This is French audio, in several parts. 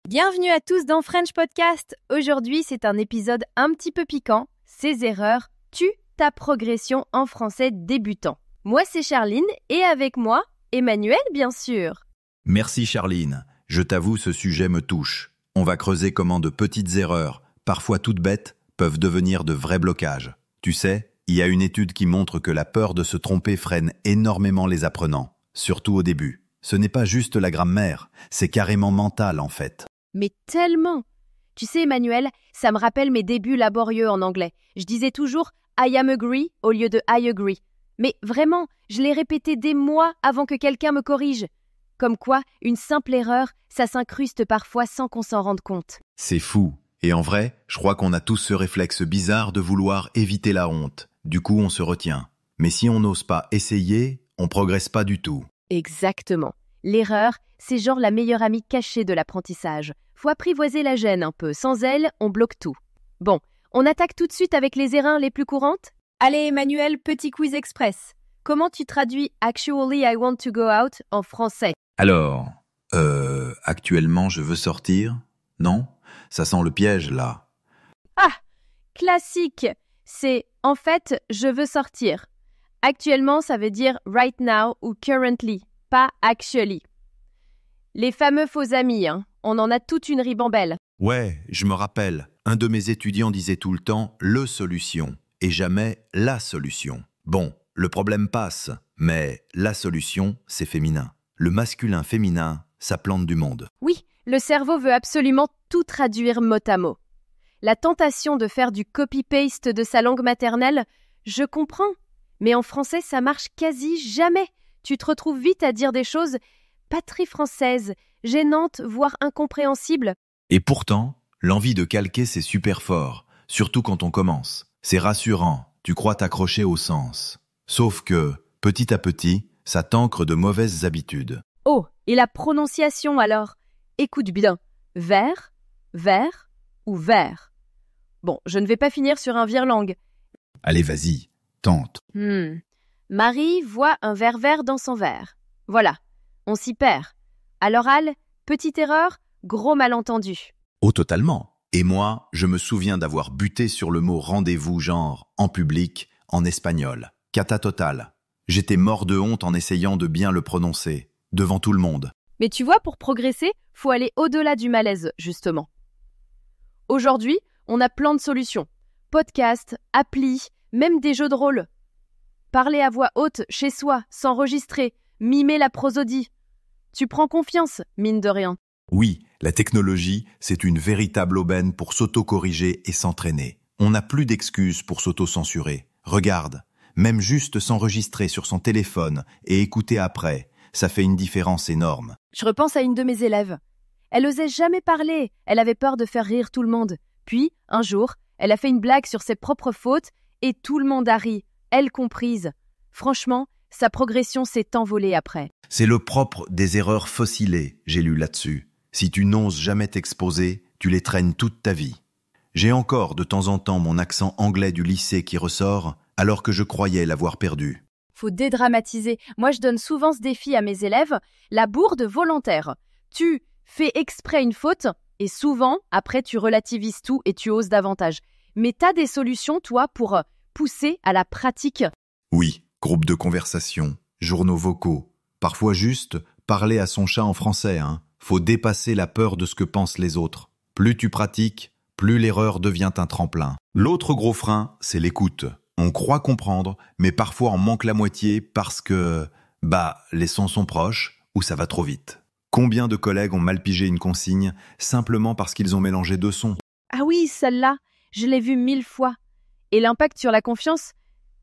Bienvenue à tous dans French Podcast. Aujourd'hui, c'est un épisode un petit peu piquant. Ces erreurs tuent ta progression en français débutant. Moi, c'est Charline et avec moi, Emmanuel, bien sûr. Merci Charline. Je t'avoue, ce sujet me touche. On va creuser comment de petites erreurs, parfois toutes bêtes, peuvent devenir de vrais blocages. Tu sais, il y a une étude qui montre que la peur de se tromper freine énormément les apprenants, surtout au début. Ce n'est pas juste la grammaire, c'est carrément mental en fait. Mais tellement! Tu sais, Emmanuel, ça me rappelle mes débuts laborieux en anglais. Je disais toujours « I am agree » au lieu de « I agree ». Mais vraiment, je l'ai répété des mois avant que quelqu'un me corrige. Comme quoi, une simple erreur, ça s'incruste parfois sans qu'on s'en rende compte. C'est fou. Et en vrai, je crois qu'on a tous ce réflexe bizarre de vouloir éviter la honte. Du coup, on se retient. Mais si on n'ose pas essayer, on progresse pas du tout. Exactement. L'erreur, c'est genre la meilleure amie cachée de l'apprentissage. Faut apprivoiser la gêne un peu. Sans elle, on bloque tout. Bon, on attaque tout de suite avec les erreurs les plus courantes? Allez, Emmanuel, petit quiz express. Comment tu traduis « Actually, I want to go out » en français? Alors, actuellement je veux sortir? Non? Ça sent le piège là. Ah! Classique! C'est « en fait, je veux sortir ». Actuellement, ça veut dire « right now » ou « currently », pas « actually ». Les fameux faux amis, on en a toute une ribambelle. Ouais, je me rappelle. Un de mes étudiants disait tout le temps « le solution » et jamais « la solution ». Bon, le problème passe, mais la solution, c'est féminin. Le masculin-féminin, ça plante du monde. Oui, le cerveau veut absolument tout traduire mot à mot. La tentation de faire du copy-paste de sa langue maternelle, je comprends. Mais en français, ça marche quasi jamais. Tu te retrouves vite à dire des choses pas très françaises, gênantes, voire incompréhensibles. Et pourtant, l'envie de calquer, c'est super fort, surtout quand on commence. C'est rassurant, tu crois t'accrocher au sens. Sauf que, petit à petit, ça t'ancre de mauvaises habitudes. Oh, et la prononciation alors? Écoute bien, vert, vert ou vert? Bon, je ne vais pas finir sur un virelangue. Allez, vas-y, tente. Marie voit un verre vert dans son verre. Voilà, on s'y perd. À l'oral, petite erreur, gros malentendu. Oh, totalement. Et moi, je me souviens d'avoir buté sur le mot rendez-vous genre, en public, en espagnol. Cata totale. J'étais mort de honte en essayant de bien le prononcer, devant tout le monde. Mais tu vois, pour progresser, faut aller au-delà du malaise, justement. Aujourd'hui, on a plein de solutions. Podcasts, applis, même des jeux de rôle. Parler à voix haute, chez soi, s'enregistrer, mimer la prosodie. Tu prends confiance, mine de rien. Oui, la technologie, c'est une véritable aubaine pour s'auto-corriger et s'entraîner. On n'a plus d'excuses pour s'auto-censurer. Regarde, même juste s'enregistrer sur son téléphone et écouter après, ça fait une différence énorme. Je repense à une de mes élèves. Elle osait jamais parler, elle avait peur de faire rire tout le monde. Puis, un jour, elle a fait une blague sur ses propres fautes et tout le monde a ri, elle comprise. Franchement, sa progression s'est envolée après. C'est le propre des erreurs fossilées, j'ai lu là-dessus. Si tu n'oses jamais t'exposer, tu les traînes toute ta vie. J'ai encore de temps en temps mon accent anglais du lycée qui ressort, alors que je croyais l'avoir perdu. Faut dédramatiser. Moi, je donne souvent ce défi à mes élèves, la bourde volontaire. Tu fais exprès une faute et souvent, après, tu relativises tout et tu oses davantage. Mais t'as des solutions, toi, pour pousser à la pratique? Oui, groupe de conversation, journaux vocaux, parfois juste parler à son chat en français, Faut dépasser la peur de ce que pensent les autres. Plus tu pratiques, plus l'erreur devient un tremplin. L'autre gros frein, c'est l'écoute. On croit comprendre, mais parfois on manque la moitié parce que, les sons sont proches ou ça va trop vite. Combien de collègues ont mal pigé une consigne simplement parce qu'ils ont mélangé deux sons? Ah oui, celle-là, je l'ai vue 1000 fois. Et l'impact sur la confiance?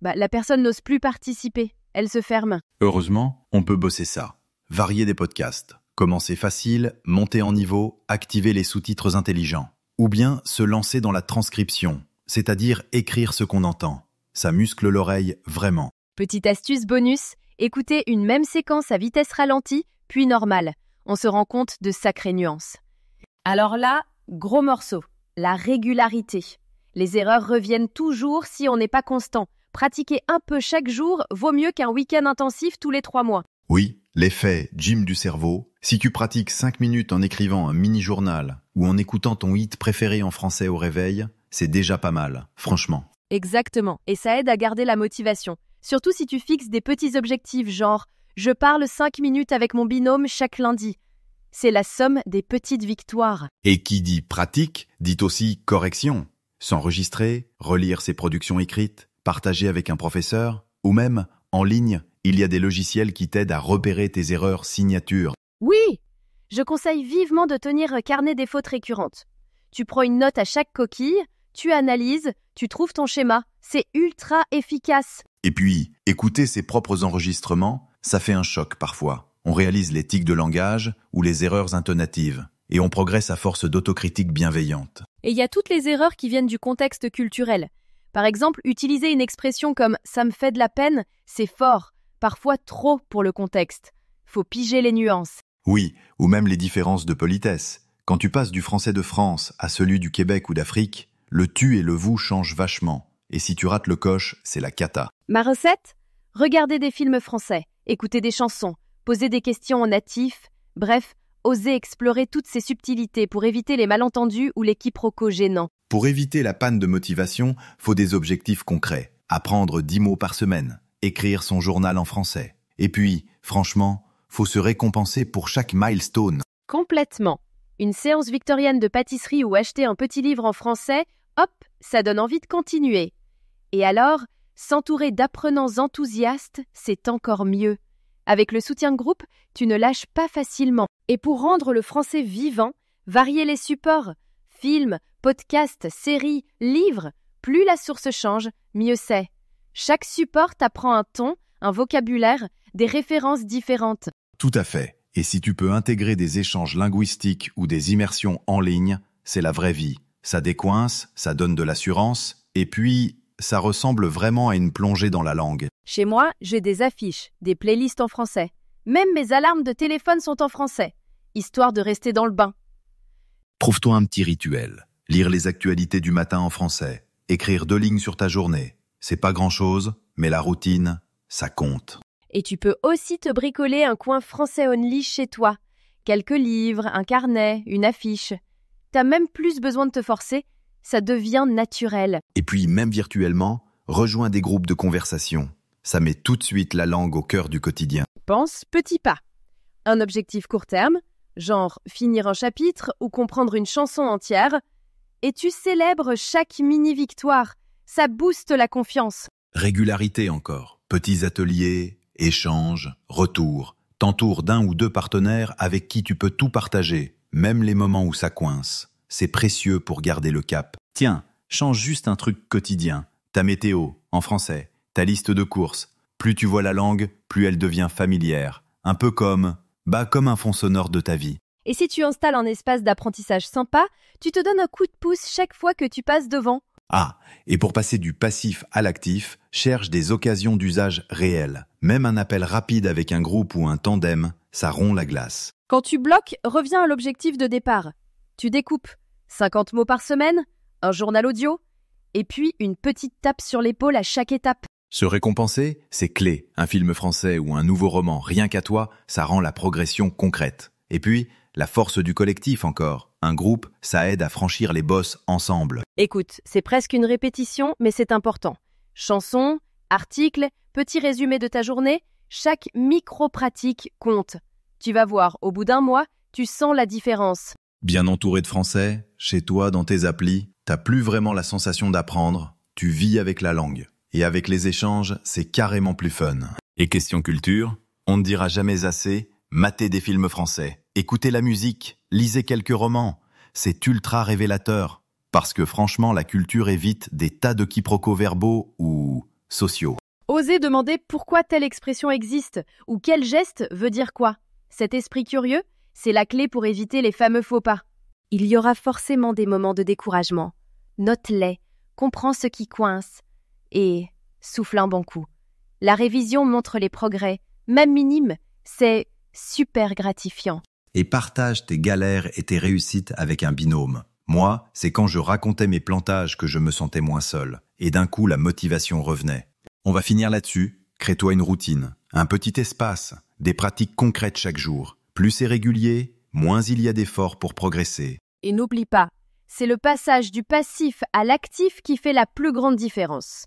La personne n'ose plus participer, elle se ferme. Heureusement, on peut bosser ça. Varier des podcasts. Commencer facile, monter en niveau, activer les sous-titres intelligents. Ou bien se lancer dans la transcription, c'est-à-dire écrire ce qu'on entend. Ça muscle l'oreille vraiment. Petite astuce bonus, écoutez une même séquence à vitesse ralentie, puis normale. On se rend compte de sacrées nuances. Alors là, gros morceau, la régularité. Les erreurs reviennent toujours si on n'est pas constant. Pratiquer un peu chaque jour vaut mieux qu'un week-end intensif tous les 3 mois. Oui, l'effet gym du cerveau, si tu pratiques 5 minutes en écrivant un mini-journal ou en écoutant ton hit préféré en français au réveil, c'est déjà pas mal, franchement. Exactement, et ça aide à garder la motivation. Surtout si tu fixes des petits objectifs, genre « je parle 5 minutes avec mon binôme chaque lundi ». C'est la somme des petites victoires. Et qui dit pratique, dit aussi correction. S'enregistrer, relire ses productions écrites, partager avec un professeur, ou même, en ligne, il y a des logiciels qui t'aident à repérer tes erreurs signatures. Oui, je conseille vivement de tenir un carnet des fautes récurrentes. Tu prends une note à chaque coquille, tu analyses, tu trouves ton schéma. C'est ultra efficace. Et puis, écouter ses propres enregistrements, ça fait un choc parfois. On réalise les tics de langage ou les erreurs intonatives, et on progresse à force d'autocritique bienveillante. Et il y a toutes les erreurs qui viennent du contexte culturel. Par exemple, utiliser une expression comme « ça me fait de la peine », c'est fort, parfois trop pour le contexte. Faut piger les nuances. Oui, ou même les différences de politesse. Quand tu passes du français de France à celui du Québec ou d'Afrique, le tu et le vous changent vachement. Et si tu rates le coche, c'est la cata. Ma recette ? Regarder des films français, écouter des chansons, poser des questions en natif, bref, oser explorer toutes ces subtilités pour éviter les malentendus ou les quiproquos gênants. Pour éviter la panne de motivation, faut des objectifs concrets. Apprendre 10 mots par semaine, écrire son journal en français. Et puis, franchement, faut se récompenser pour chaque milestone. Complètement. Une séance victorienne de pâtisserie ou acheter un petit livre en français, hop, ça donne envie de continuer. Et alors, s'entourer d'apprenants enthousiastes, c'est encore mieux. Avec le soutien de groupe, tu ne lâches pas facilement. Et pour rendre le français vivant, varier les supports. Films, podcasts, séries, livres. Plus la source change, mieux c'est. Chaque support t'apprend un ton, un vocabulaire, des références différentes. Tout à fait. Et si tu peux intégrer des échanges linguistiques ou des immersions en ligne, c'est la vraie vie. Ça décoince, ça donne de l'assurance, et puis ça ressemble vraiment à une plongée dans la langue. Chez moi, j'ai des affiches, des playlists en français. Même mes alarmes de téléphone sont en français, histoire de rester dans le bain. Trouve-toi un petit rituel. Lire les actualités du matin en français. Écrire 2 lignes sur ta journée. C'est pas grand-chose, mais la routine, ça compte. Et tu peux aussi te bricoler un coin français only chez toi. Quelques livres, un carnet, une affiche. T'as même plus besoin de te forcer, ça devient naturel. Et puis, même virtuellement, rejoins des groupes de conversation. Ça met tout de suite la langue au cœur du quotidien. Pense petit pas. Un objectif court terme, genre finir un chapitre ou comprendre une chanson entière, et tu célèbres chaque mini-victoire. Ça booste la confiance. Régularité encore. Petits ateliers, échanges, retours. T'entoures d'1 ou 2 partenaires avec qui tu peux tout partager, même les moments où ça coince. C'est précieux pour garder le cap. Tiens, change juste un truc quotidien. Ta météo, en français, ta liste de courses. Plus tu vois la langue, plus elle devient familière. Un peu comme un fond sonore de ta vie. Et si tu installes un espace d'apprentissage sympa, tu te donnes un coup de pouce chaque fois que tu passes devant. Ah, et pour passer du passif à l'actif, cherche des occasions d'usage réel. Même un appel rapide avec un groupe ou un tandem, ça rompt la glace. Quand tu bloques, reviens à l'objectif de départ. Tu découpes 50 mots par semaine, un journal audio, et puis une petite tape sur l'épaule à chaque étape. Se récompenser, c'est clé. Un film français ou un nouveau roman, rien qu'à toi, ça rend la progression concrète. Et puis, la force du collectif encore. Un groupe, ça aide à franchir les bosses ensemble. Écoute, c'est presque une répétition, mais c'est important. Chansons, articles, petit résumé de ta journée, chaque micro-pratique compte. Tu vas voir, au bout d'un mois, tu sens la différence. Bien entouré de français, chez toi, dans tes applis, t'as plus vraiment la sensation d'apprendre, tu vis avec la langue. Et avec les échanges, c'est carrément plus fun. Et question culture, on ne dira jamais assez, matez des films français, écoutez la musique, lisez quelques romans. C'est ultra révélateur. Parce que franchement, la culture évite des tas de quiproquos verbaux ou sociaux. Osez demander pourquoi telle expression existe ou quel geste veut dire quoi. Cet esprit curieux, c'est la clé pour éviter les fameux faux pas. Il y aura forcément des moments de découragement. Note-les, comprends ce qui coince et souffle un bon coup. La révision montre les progrès, même minimes, c'est super gratifiant. Et partage tes galères et tes réussites avec un binôme. Moi, c'est quand je racontais mes plantages que je me sentais moins seul. Et d'un coup, la motivation revenait. On va finir là-dessus. Crée-toi une routine, un petit espace. Des pratiques concrètes chaque jour. Plus c'est régulier, moins il y a d'efforts pour progresser. Et n'oublie pas, c'est le passage du passif à l'actif qui fait la plus grande différence.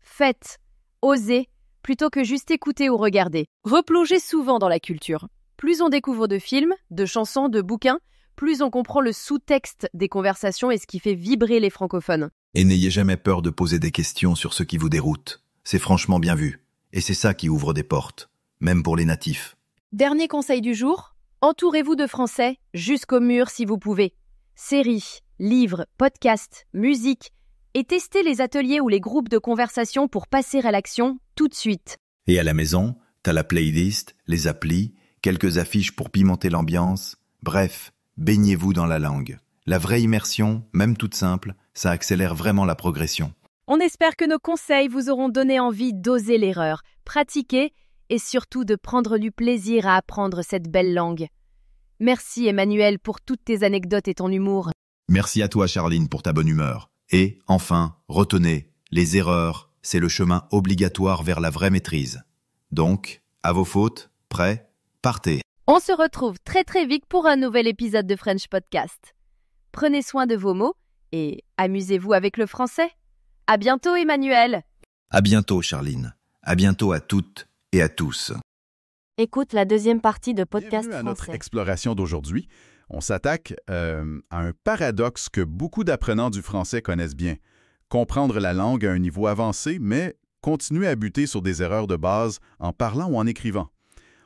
Faites, osez, plutôt que juste écouter ou regarder. Replongez souvent dans la culture. Plus on découvre de films, de chansons, de bouquins, plus on comprend le sous-texte des conversations et ce qui fait vibrer les francophones. Et n'ayez jamais peur de poser des questions sur ce qui vous déroute. C'est franchement bien vu. Et c'est ça qui ouvre des portes, même pour les natifs. Dernier conseil du jour, entourez-vous de Français jusqu'au mur si vous pouvez. Séries, livres, podcasts, musique, et testez les ateliers ou les groupes de conversation pour passer à l'action tout de suite. Et à la maison, t'as la playlist, les applis, quelques affiches pour pimenter l'ambiance. Bref, baignez-vous dans la langue. La vraie immersion, même toute simple, ça accélère vraiment la progression. On espère que nos conseils vous auront donné envie d'oser l'erreur, pratiquer et surtout de prendre du plaisir à apprendre cette belle langue. Merci Emmanuel pour toutes tes anecdotes et ton humour. Merci à toi Charline pour ta bonne humeur. Et, enfin, retenez, les erreurs, c'est le chemin obligatoire vers la vraie maîtrise. Donc, à vos fautes, prêts, partez. On se retrouve très très vite pour un nouvel épisode de French Podcast. Prenez soin de vos mots et amusez-vous avec le français. À bientôt Emmanuel. À bientôt Charline. À bientôt à toutes et à tous. Écoute la deuxième partie de Podcast Bienvenue à notre français. exploration d'aujourd'hui. On s'attaque à un paradoxe que beaucoup d'apprenants du français connaissent bien. Comprendre la langue à un niveau avancé, mais continuer à buter sur des erreurs de base en parlant ou en écrivant.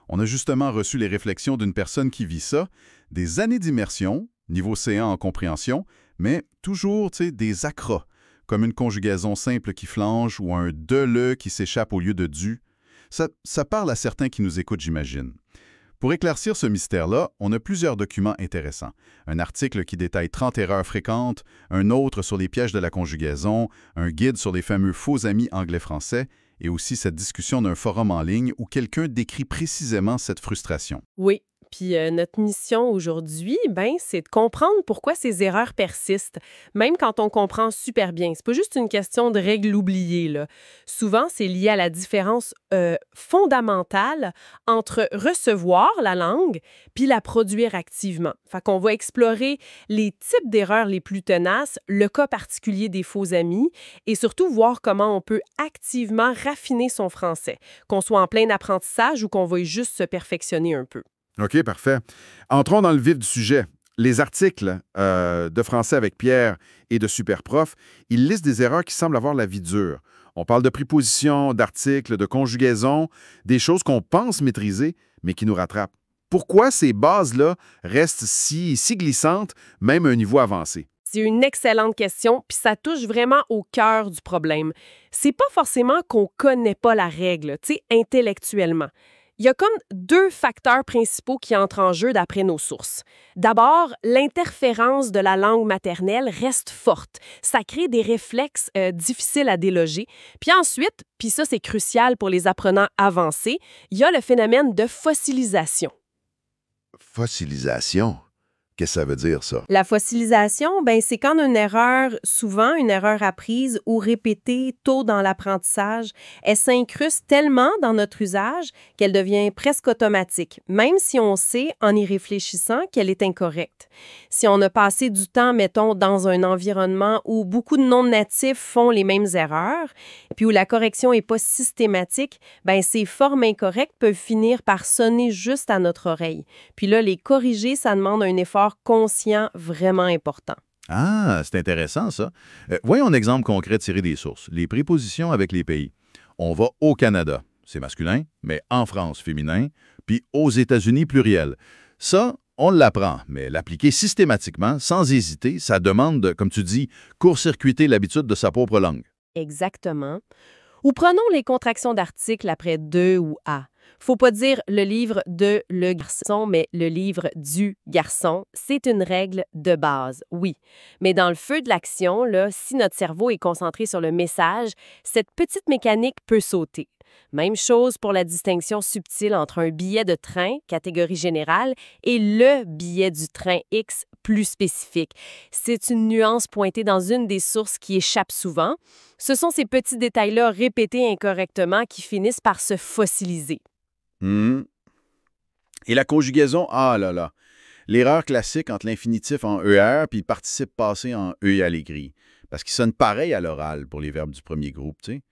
On a justement reçu les réflexions d'une personne qui vit ça, des années d'immersion, niveau C1 en compréhension, mais toujours des accras, comme une conjugaison simple qui flanche ou un de-le qui s'échappe au lieu de du. Ça parle à certains qui nous écoutent, j'imagine. Pour éclaircir ce mystère-là, on a plusieurs documents intéressants. Un article qui détaille 30 erreurs fréquentes, un autre sur les pièges de la conjugaison, un guide sur les fameux faux amis anglais-français, et aussi cette discussion d'un forum en ligne où quelqu'un décrit précisément cette frustration. Oui, puis notre mission aujourd'hui, c'est de comprendre pourquoi ces erreurs persistent, même quand on comprend super bien. C'est pas juste une question de règles oubliées, là. Souvent, c'est lié à la différence fondamentale entre recevoir la langue puis la produire activement. Fait qu'on va explorer les types d'erreurs les plus tenaces, le cas particulier des faux amis et surtout voir comment on peut activement raffiner son français, qu'on soit en plein apprentissage ou qu'on veuille juste se perfectionner un peu. OK, parfait. Entrons dans le vif du sujet. Les articles de français avec Pierre et de Superprof, ils listent des erreurs qui semblent avoir la vie dure. On parle de prépositions, d'articles, de conjugaisons, des choses qu'on pense maîtriser, mais qui nous rattrapent. Pourquoi ces bases-là restent si glissantes, même à un niveau avancé? C'est une excellente question, puis ça touche vraiment au cœur du problème. C'est pas forcément qu'on connaît pas la règle, intellectuellement. Il y a comme deux facteurs principaux qui entrent en jeu d'après nos sources. D'abord, l'interférence de la langue maternelle reste forte. Ça crée des réflexes difficiles à déloger. Puis ensuite, puis ça c'est crucial pour les apprenants avancés, il y a le phénomène de fossilisation. Fossilisation? Qu'est-ce que ça veut dire, ça? La fossilisation, c'est quand une erreur, souvent une erreur apprise ou répétée tôt dans l'apprentissage, elle s'incruste tellement dans notre usage qu'elle devient presque automatique, même si on sait, en y réfléchissant, qu'elle est incorrecte. Si on a passé du temps, mettons, dans un environnement où beaucoup de non-natifs font les mêmes erreurs, puis où la correction n'est pas systématique, ces formes incorrectes peuvent finir par sonner juste à notre oreille. Puis là, les corriger, ça demande un effort conscient vraiment important. Ah, c'est intéressant, ça. Voyons un exemple concret tiré des sources. Les prépositions avec les pays. On va au Canada, c'est masculin, mais en France, féminin, puis aux États-Unis, pluriel. Ça, on l'apprend, mais l'appliquer systématiquement, sans hésiter, ça demande, comme tu dis, court-circuiter l'habitude de sa propre langue. Exactement. Ou prenons les contractions d'articles après de ou à. Faut pas dire le livre de le garçon, mais le livre du garçon. C'est une règle de base, oui. Mais dans le feu de l'action, là, si notre cerveau est concentré sur le message, cette petite mécanique peut sauter. Même chose pour la distinction subtile entre un billet de train, catégorie générale, et le billet du train X, plus spécifique. C'est une nuance pointée dans une des sources qui échappe souvent. Ce sont ces petits détails-là répétés incorrectement qui finissent par se fossiliser. Et la conjugaison, ah là là. L'erreur classique entre l'infinitif en ER puis le participe passé en E allegri. Parce qu'ils sonnent pareil à l'oral pour les verbes du premier groupe, tu sais.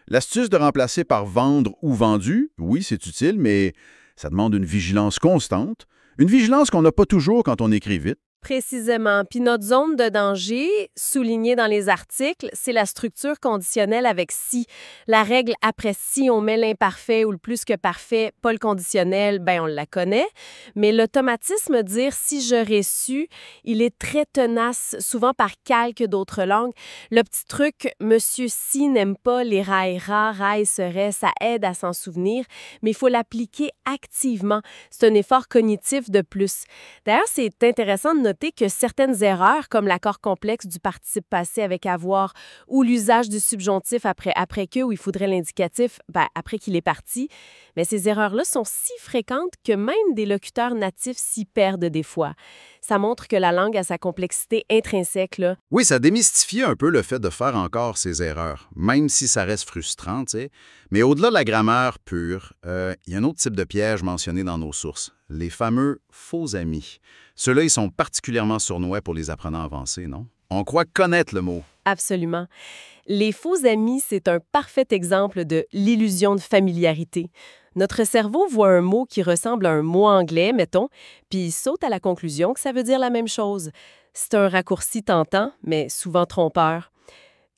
L'astuce de remplacer par vendre ou vendu, oui, c'est utile, mais ça demande une vigilance constante. Une vigilance qu'on n'a pas toujours quand on écrit vite. Précisément. Puis notre zone de danger, soulignée dans les articles, c'est la structure conditionnelle avec si. La règle après si, on met l'imparfait ou le plus que parfait, pas le conditionnel, ben on la connaît. Mais l'automatisme dire si j'aurais su, il est très tenace, souvent par calque d'autres langues. Le petit truc, monsieur si n'aime pas les raillera, raille serait, ça aide à s'en souvenir, mais il faut l'appliquer activement. C'est un effort cognitif de plus. D'ailleurs, c'est intéressant de noter que certaines erreurs, comme l'accord complexe du participe passé avec avoir ou l'usage du subjonctif après que, où il faudrait l'indicatif après qu'il est parti, mais ces erreurs-là sont si fréquentes que même des locuteurs natifs s'y perdent des fois. Ça montre que la langue a sa complexité intrinsèque, là. Oui, ça démystifie un peu le fait de faire encore ces erreurs, même si ça reste frustrant, tu sais. Mais au-delà de la grammaire pure, il y a un autre type de piège mentionné dans nos sources, les fameux faux amis. Ceux-là, ils sont particulièrement sournois pour les apprenants avancés, non? On croit connaître le mot. Absolument. Les faux amis, c'est un parfait exemple de l'illusion de familiarité. Notre cerveau voit un mot qui ressemble à un mot anglais, mettons, puis il saute à la conclusion que ça veut dire la même chose. C'est un raccourci tentant, mais souvent trompeur.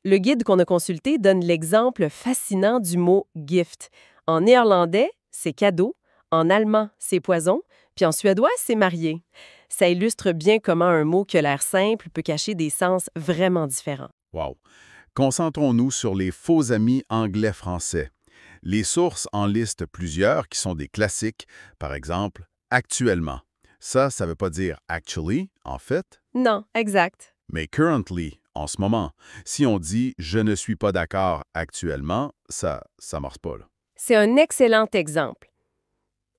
Le guide qu'on a consulté donne l'exemple fascinant du mot « gift ». En néerlandais, c'est « cadeau », en allemand, c'est « poison », puis en suédois, c'est « marié ». Ça illustre bien comment un mot qui a l'air simple peut cacher des sens vraiment différents. Wow. Concentrons-nous sur les faux amis anglais-français. Les sources en listent plusieurs qui sont des classiques, par exemple « actuellement ». Ça veut pas dire « actually » en fait. Non, exact. Mais « currently » en ce moment. Si on dit « je ne suis pas d'accord actuellement », ça marche pas, là. C'est un excellent exemple.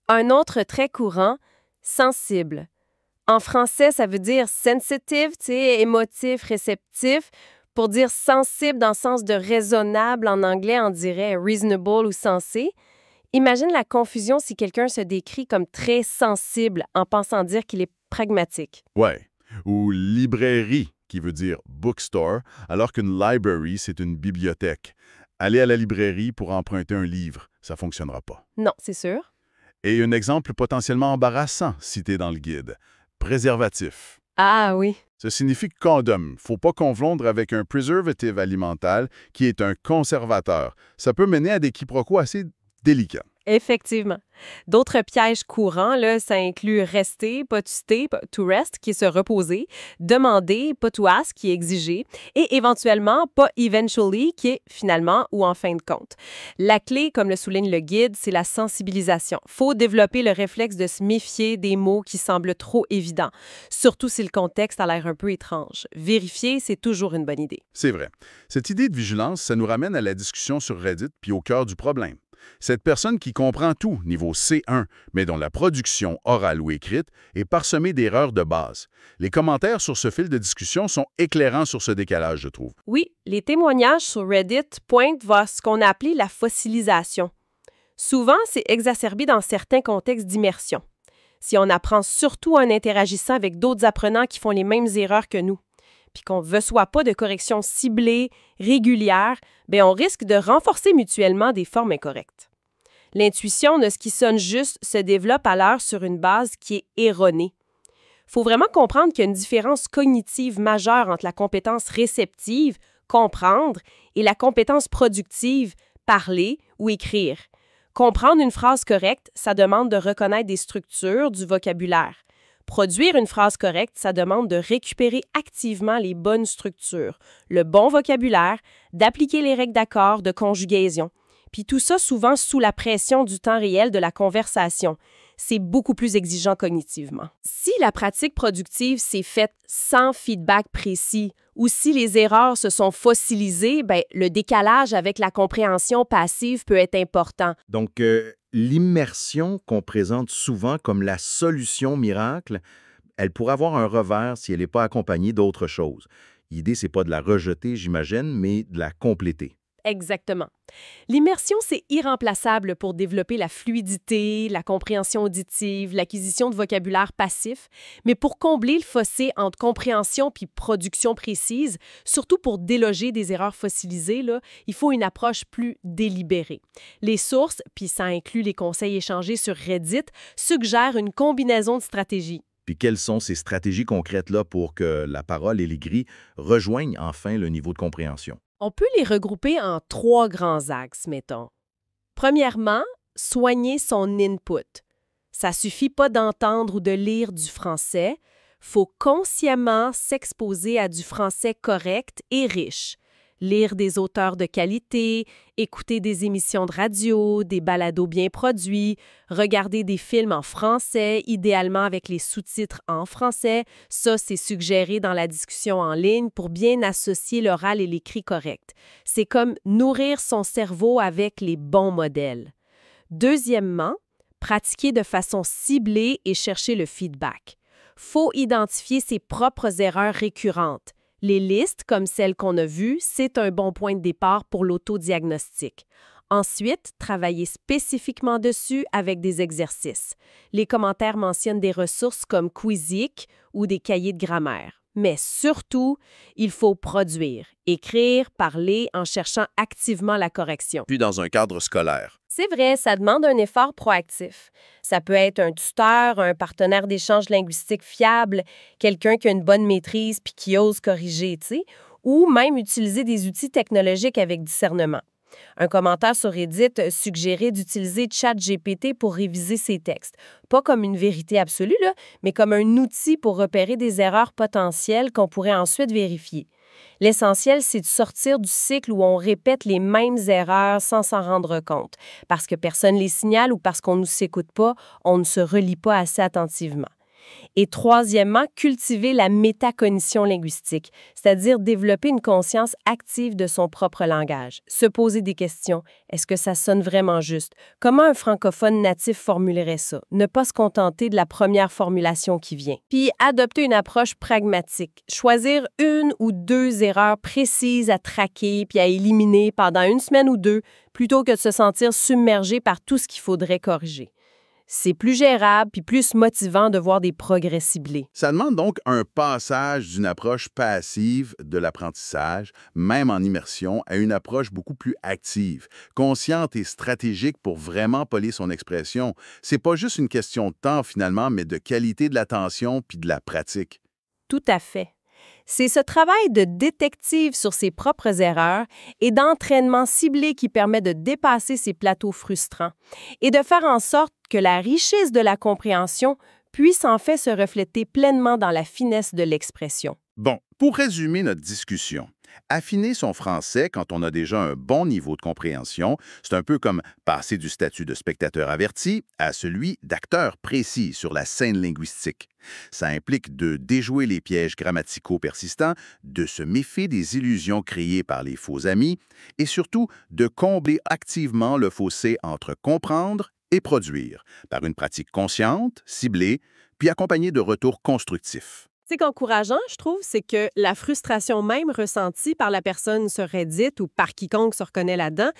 Un autre très courant, sensible. En français, ça veut dire sensitive, tu sais, émotif, réceptif. Pour dire sensible dans le sens de raisonnable, en anglais, on dirait reasonable ou sensé. Imagine la confusion si quelqu'un se décrit comme très sensible en pensant dire qu'il est pragmatique. Ouais. Ou librairie, qui veut dire bookstore, alors qu'une library, c'est une bibliothèque. Aller à la librairie pour emprunter un livre, ça fonctionnera pas. Non, c'est sûr. Et un exemple potentiellement embarrassant cité dans le guide. Préservatif. Ah oui. Ça signifie condom. Faut pas confondre avec un preservative alimentaire qui est un conservateur. Ça peut mener à des quiproquos assez délicats. Effectivement. D'autres pièges courants, là, ça inclut rester, pas to stay, to rest, qui est se reposer, demander, pas to ask, qui est exiger, et éventuellement, pas eventually, qui est finalement ou en fin de compte. La clé, comme le souligne le guide, c'est la sensibilisation. Faut développer le réflexe de se méfier des mots qui semblent trop évidents, surtout si le contexte a l'air un peu étrange. Vérifier, c'est toujours une bonne idée. C'est vrai. Cette idée de vigilance, ça nous ramène à la discussion sur Reddit puis au cœur du problème. Cette personne qui comprend tout, niveau C1, mais dont la production orale ou écrite est parsemée d'erreurs de base. Les commentaires sur ce fil de discussion sont éclairants sur ce décalage, je trouve. Oui, les témoignages sur Reddit pointent vers ce qu'on a appelé la fossilisation. Souvent, c'est exacerbé dans certains contextes d'immersion. Si on apprend surtout en interagissant avec d'autres apprenants qui font les mêmes erreurs que nous, puis qu'on ne reçoit pas de corrections ciblées, régulières, bien on risque de renforcer mutuellement des formes incorrectes. L'intuition de ce qui sonne juste se développe alors sur une base qui est erronée. Il faut vraiment comprendre qu'il y a une différence cognitive majeure entre la compétence réceptive, comprendre, et la compétence productive, parler ou écrire. Comprendre une phrase correcte, ça demande de reconnaître des structures du vocabulaire. Produire une phrase correcte, ça demande de récupérer activement les bonnes structures, le bon vocabulaire, d'appliquer les règles d'accord, de conjugaison. Puis tout ça souvent sous la pression du temps réel de la conversation. C'est beaucoup plus exigeant cognitivement. Si la pratique productive s'est faite sans feedback précis ou si les erreurs se sont fossilisées, bien, le décalage avec la compréhension passive peut être important. Donc, l'immersion qu'on présente souvent comme la solution miracle, elle pourrait avoir un revers si elle n'est pas accompagnée d'autre chose. L'idée, c'est pas de la rejeter, j'imagine, mais de la compléter. Exactement. L'immersion, c'est irremplaçable pour développer la fluidité, la compréhension auditive, l'acquisition de vocabulaire passif, mais pour combler le fossé entre compréhension puis production précise, surtout pour déloger des erreurs fossilisées, là, il faut une approche plus délibérée. Les sources, puis ça inclut les conseils échangés sur Reddit, suggèrent une combinaison de stratégies. Puis quelles sont ces stratégies concrètes-là pour que la parole et les grilles rejoignent enfin le niveau de compréhension? On peut les regrouper en 3 grands axes, mettons. Premièrement, soigner son input. Ça suffit pas d'entendre ou de lire du français. Faut consciemment s'exposer à du français correct et riche. Lire des auteurs de qualité, écouter des émissions de radio, des balados bien produits, regarder des films en français, idéalement avec les sous-titres en français. Ça, c'est suggéré dans la discussion en ligne pour bien associer l'oral et l'écrit correct. C'est comme nourrir son cerveau avec les bons modèles. Deuxièmement, pratiquer de façon ciblée et chercher le feedback. Faut identifier ses propres erreurs récurrentes. Les listes, comme celles qu'on a vues, c'est un bon point de départ pour l'autodiagnostic. Ensuite, travailler spécifiquement dessus avec des exercices. Les commentaires mentionnent des ressources comme Quizizz ou des cahiers de grammaire. Mais surtout, il faut produire, écrire, parler en cherchant activement la correction. Puis dans un cadre scolaire. C'est vrai, ça demande un effort proactif. Ça peut être un tuteur, un partenaire d'échange linguistique fiable, quelqu'un qui a une bonne maîtrise puis qui ose corriger, tu sais, ou même utiliser des outils technologiques avec discernement. Un commentaire sur Reddit suggérait d'utiliser ChatGPT pour réviser ses textes. Pas comme une vérité absolue, là, mais comme un outil pour repérer des erreurs potentielles qu'on pourrait ensuite vérifier. L'essentiel, c'est de sortir du cycle où on répète les mêmes erreurs sans s'en rendre compte. Parce que personne ne les signale ou parce qu'on ne s'écoute pas, on ne se relie pas assez attentivement. Et troisièmement, cultiver la métacognition linguistique, c'est-à-dire développer une conscience active de son propre langage. Se poser des questions. Est-ce que ça sonne vraiment juste? Comment un francophone natif formulerait ça? Ne pas se contenter de la première formulation qui vient. Puis adopter une approche pragmatique. Choisir 1 ou 2 erreurs précises à traquer puis à éliminer pendant 1 semaine ou 2, plutôt que de se sentir submergé par tout ce qu'il faudrait corriger. C'est plus gérable puis plus motivant de voir des progrès ciblés. Ça demande donc un passage d'une approche passive de l'apprentissage, même en immersion, à une approche beaucoup plus active, consciente et stratégique pour vraiment polir son expression. C'est pas juste une question de temps finalement, mais de qualité de l'attention puis de la pratique. Tout à fait. C'est ce travail de détective sur ses propres erreurs et d'entraînement ciblé qui permet de dépasser ces plateaux frustrants et de faire en sorte que la richesse de la compréhension puisse en fait se refléter pleinement dans la finesse de l'expression. Bon, pour résumer notre discussion, affiner son français quand on a déjà un bon niveau de compréhension, c'est un peu comme passer du statut de spectateur averti à celui d'acteur précis sur la scène linguistique. Ça implique de déjouer les pièges grammaticaux persistants, de se méfier des illusions créées par les faux amis et surtout de combler activement le fossé entre comprendre et produire, par une pratique consciente, ciblée, puis accompagnée de retours constructifs. Ce qu'encourageant, je trouve, c'est que la frustration même ressentie par la personne sur Reddit ou par quiconque se reconnaît là-dedans,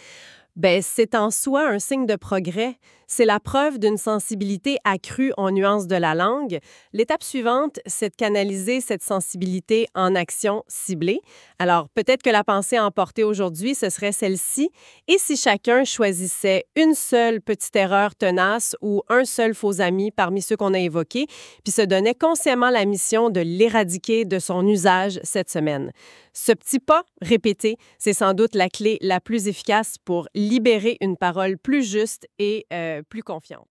c'est en soi un signe de progrès. C'est la preuve d'une sensibilité accrue aux nuances de la langue. L'étape suivante, c'est de canaliser cette sensibilité en action ciblée. Alors, peut-être que la pensée à emporter aujourd'hui, ce serait celle-ci. Et si chacun choisissait une seule petite erreur tenace ou un seul faux ami parmi ceux qu'on a évoqués, puis se donnait consciemment la mission de l'éradiquer de son usage cette semaine. Ce petit pas répété, c'est sans doute la clé la plus efficace pour libérer une parole plus juste et plus confiante.